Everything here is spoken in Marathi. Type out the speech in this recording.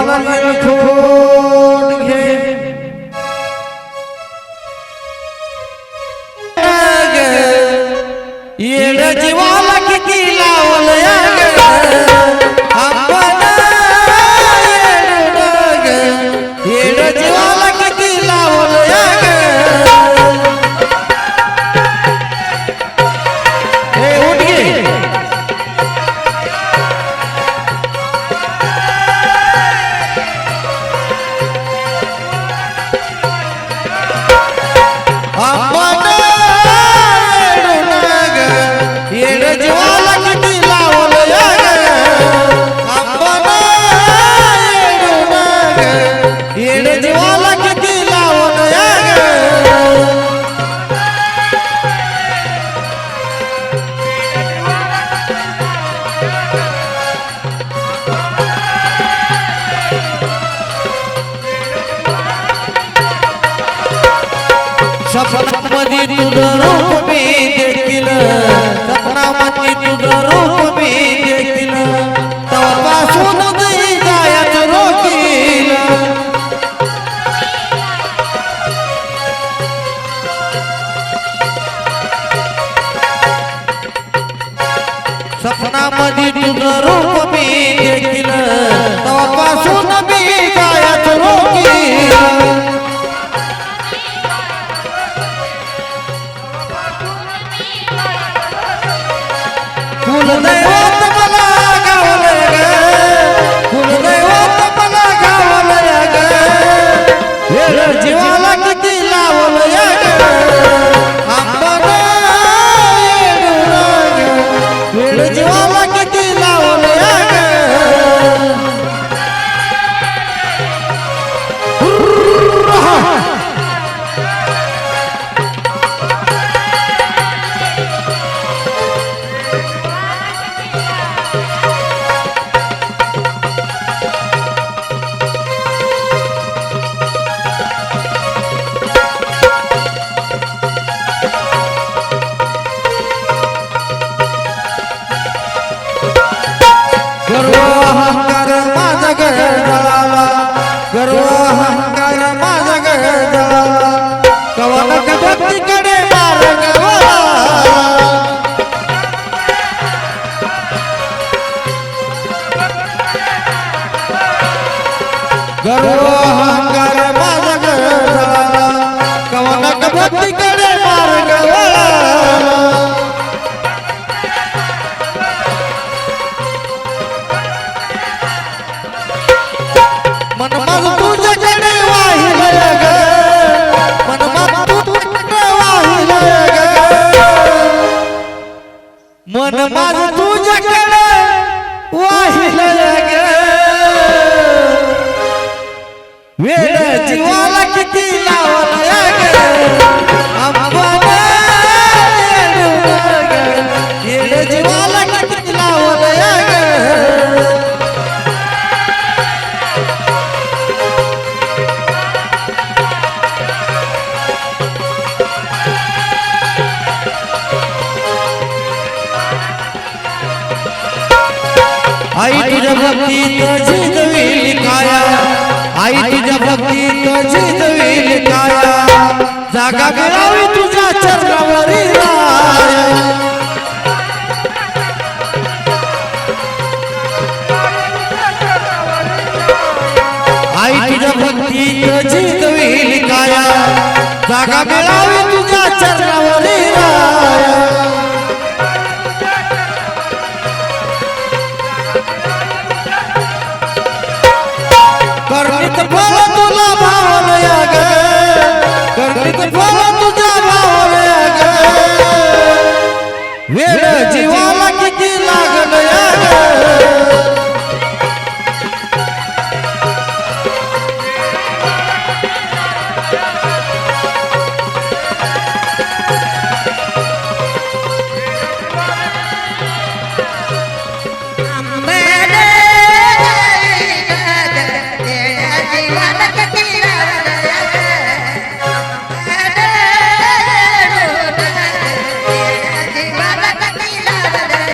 जीवाला निळखोट घे येड जीवाला किती लावलं येड जीवाला किती लावलं हे उठ गे येड जीवाला किती लावलं येड जीवाला किती लावलं सपनामध्ये तुझं रूप मी देखील सपनामध्ये तुझं रूप मी देखील तेव्हापासून तुझी जायचं रोकील सपनामध्ये तुझं रूप मी देखील तेव्हापासून मी जायचं रोकील कुलदैवत मला गावलं ग कुलदैवत मला गावलं ग येड जीवाला किती लावलं येड जीवाला किती लावलं गर्व अहंकार माझा गळला गर्व अहंकार माझा गळला कवनक भक्तीकडे मार्ग गर्व अहंकार माझा गळला कवनक भक्तीकडे मार्ग मन माझं तुझ्याकडे वाहिलं ग मन माझं तुझ्याकडे वाहिलं ग मन माझं तुझ्याकडे वाहिलं ग वेड जीवाला किती लावलं ग येड जीवाला किती लावलं ग आई तुझ्या भक्तीत झिजविली काया आई तुझ्या भक्तीत झिजविली काया जागा मिळावी तुझ्या चरणावरी आई तुझ्या भक्तीत झिजविली काया जागा मिळावी